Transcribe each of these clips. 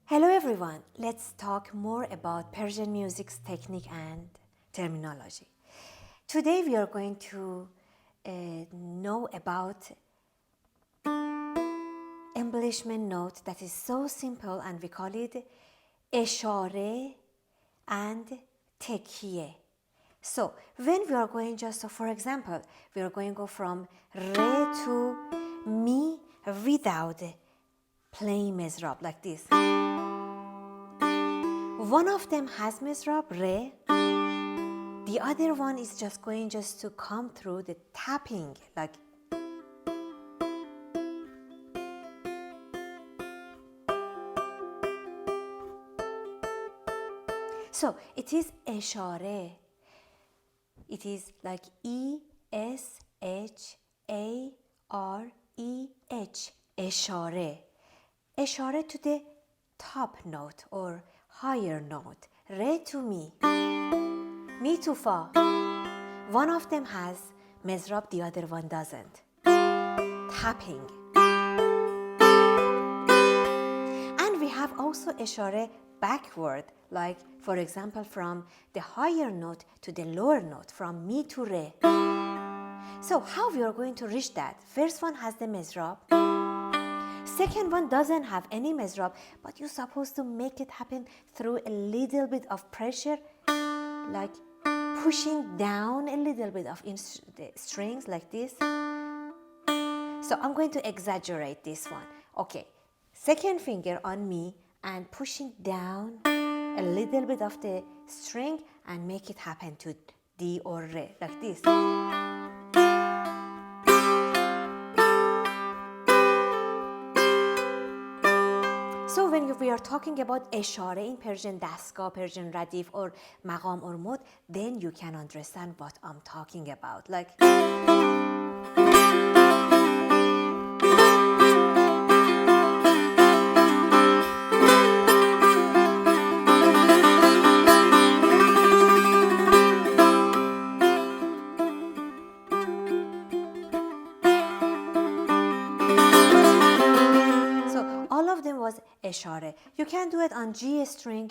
Hello everyone, let's talk more about Persian music's technique and terminology. Today we are going to know about embellishment note that is so simple and we call it اشاره and تکیه. So when we are going for example, we are going to go from re to mi without playing mezrab like this. One of them has mezrab, re. The other one is just going to come through the tapping, like. So it is eshare. It is like E-S-H-A-R-E-H, eshare. Eshare to the top note or higher note. Re to mi. Mi to fa. One of them has mezrab, the other one doesn't. Tapping. And we have also eshare backward, like for example from the higher note to the lower note, from mi to re. So how we are going to reach that? First one has the mezrab. Second one doesn't have any mezrab, but you're supposed to make it happen through a little bit of pressure, like pushing down a little bit of the strings like this. So I'm going to exaggerate this one. Okay, second finger on mi and pushing down a little bit of the string and make it happen to D or re, like this. So when we are talking about eshare in Persian, dastgah, Persian radif or maqam or mod, then you can understand what I'm talking about. Like. Was eshare. You can do it on G string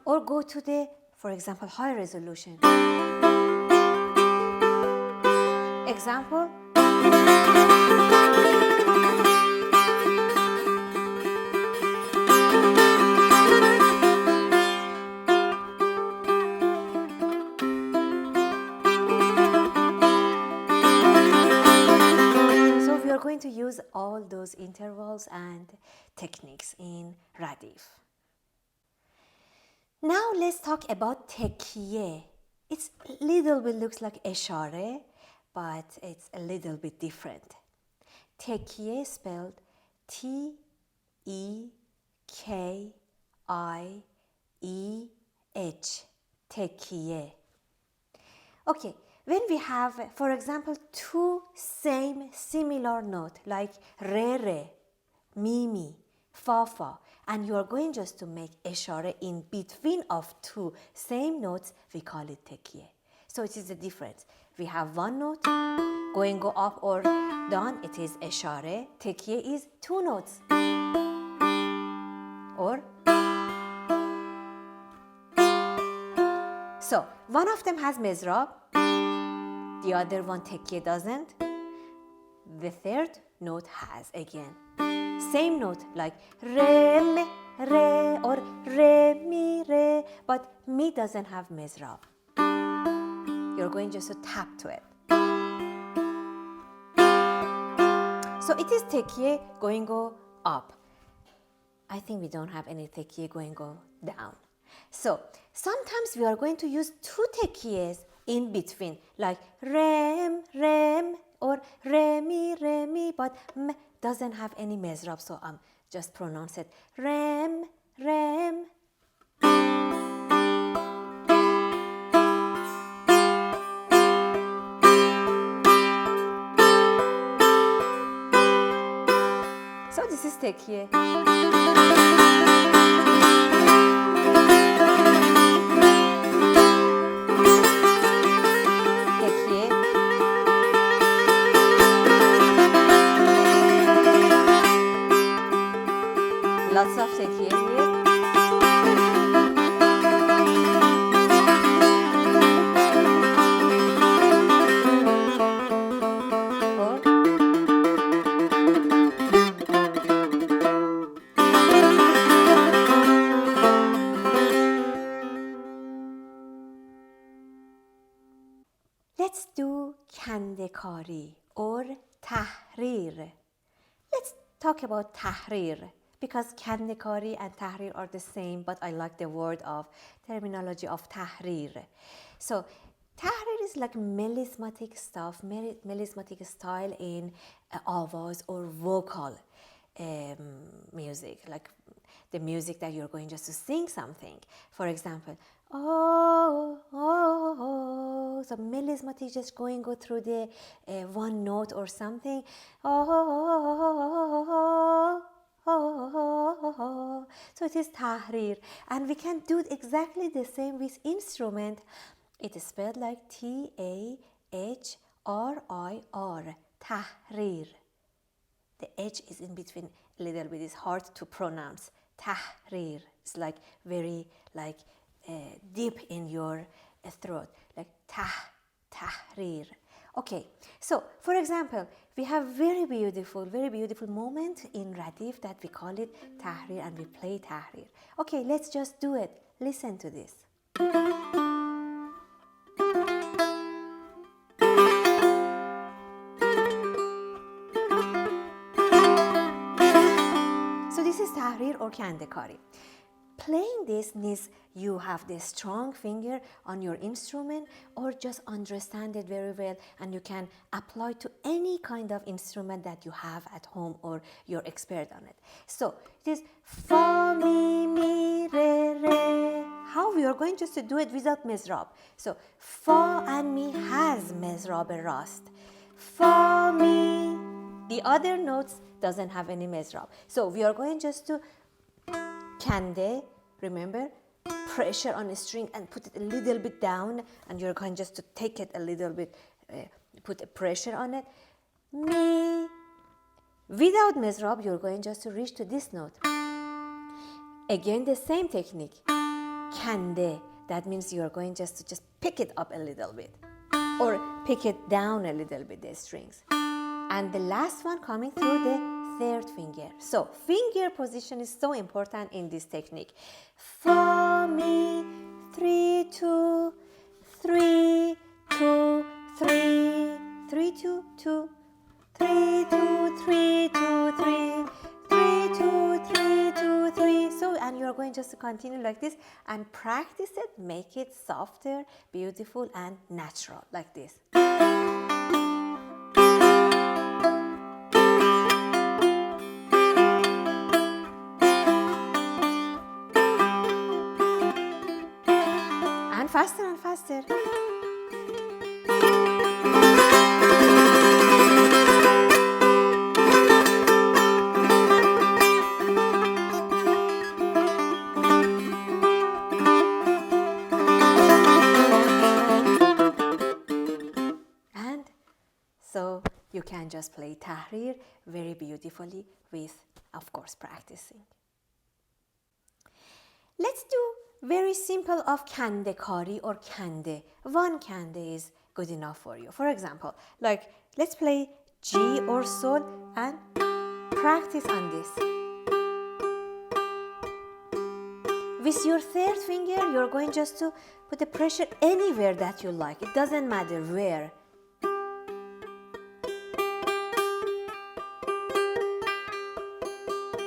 or go to the, for example, high resolution. Example. Going to use all those intervals and techniques in radif. Now let's talk about tekiye. It's a little bit looks like eshare, but it's a little bit different. Tekiye spelled T-E-K-I-E-H. Tekiye. Okay. When we have, for example, two similar notes like re re, mi mi, fa fa, and you are going just to make eshare in between of two same notes, we call it tekiye. So it is the difference. We have one note going go up or down, it is eshare. Tekiye is two notes. Or so one of them has mezrab. The other one tekiye doesn't. The third note has again. Same note like re, mi, re or re, mi, re. But mi doesn't have mezrab. You're going just to tap to it. So it is tekiye going go up. I think we don't have any tekiye going go down. So sometimes we are going to use two tekiyes in between, like rem, rem, or remi, but m doesn't have any mezrab, so I'm just pronounce it rem, rem. So this is tekiye. Tekiye. Let's do kandekari or tahrir. Let's talk about tahrir because kandekari and tahrir are the same, but I like the word of terminology of tahrir. So tahrir is like melismatic stuff, melismatic style in avaz or vocal music, like the music that you're going just to sing something. For example, oh, oh, oh. So melismatic, just go through the one note or something. Oh, oh, oh, oh, oh. So it is tahrir. And we can do exactly the same with instrument. It is spelled like T-A-H-R-I-R, tahrir. The H is in between a little bit. It's hard to pronounce. Tahrir. It's like very deep in your throat. Like tahrir. Okay. So, for example, we have very beautiful moment in Radif that we call it tahrir and we play tahrir. Okay, let's just do it. Listen to this. Tahrir or kandekari. Playing this needs you have the strong finger on your instrument or just understand it very well, and you can apply to any kind of instrument that you have at home or you're expert on it. So it is fa, mi, mi, re, re. How we are going just to do it without mezrab. So fa and mi has mezrab rast. Fa, mi. The other notes doesn't have any mezrab. So we are going just to kande, remember, pressure on a string and put it a little bit down, and you're going just to take it a little bit, put a pressure on it. Mi. Without mezrab, you're going just to reach to this note. Again, the same technique. Kande. That means you're going just to pick it up a little bit or pick it down a little bit, the strings. And the last one coming through the third finger. So finger position is so important in this technique. Fa, mi, 3, 2, 3, 2, 3, 3, 2, 2, 3, 2, 3, 2, 3, 3, 2, 3, 2, 3. So, and you're going just to continue like this and practice it, make it softer, beautiful, and natural, like this. Faster and faster. And so you can just play tahrir very beautifully with, of course, practicing. Let's do very simple of kandekari or kande. One kande is good enough for you. For example, like let's play G or sol and practice on this. With your third finger, you're going just to put the pressure anywhere that you like. It doesn't matter where.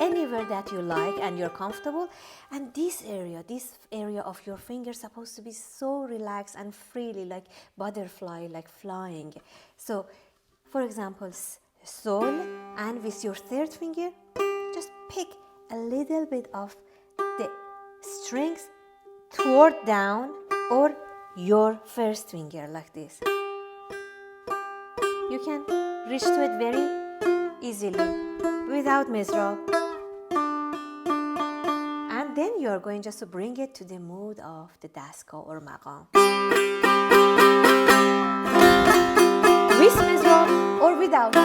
Anywhere that you like and you're comfortable. And this area of your finger is supposed to be so relaxed and freely, like butterfly, like flying. So, for example, sol, and with your third finger, just pick a little bit of the strings toward down or your first finger, like this. You can reach to it very easily without mezrab. Then you are going just to bring it to the mood of the dasko or maqam. With mezrab or without.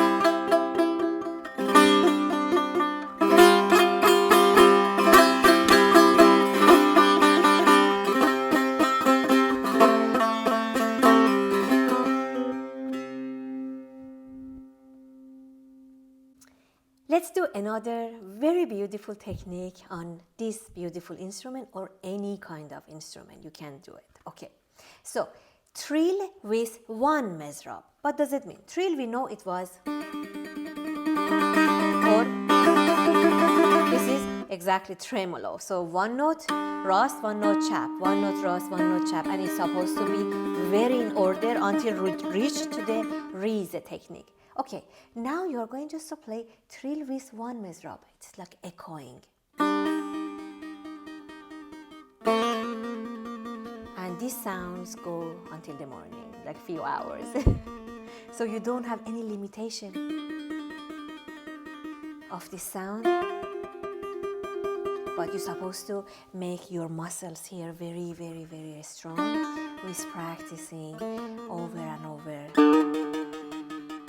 Let's do another very beautiful technique on this beautiful instrument or any kind of instrument. You can do it. Okay. So trill with one mezrab. What does it mean? Trill, we know it was, or this is exactly tremolo. So one note rast, one note chap, one note rast, one note chap, and it's supposed to be very in order until we reach to the Rize technique. Okay, now you're going just to play trill with one mezrab. It's like echoing. And these sounds go until the morning, like few hours. So you don't have any limitation of this sound, but you're supposed to make your muscles here very, very, very strong with practicing over and over.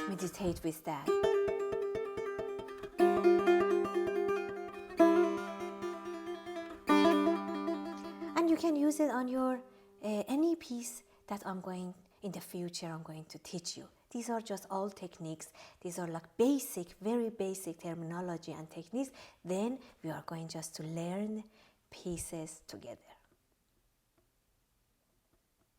Meditate with that. And you can use it on your any piece that I'm going to teach you. These are just all techniques. These are like basic, very basic terminology and techniques. Then we are going just to learn pieces together.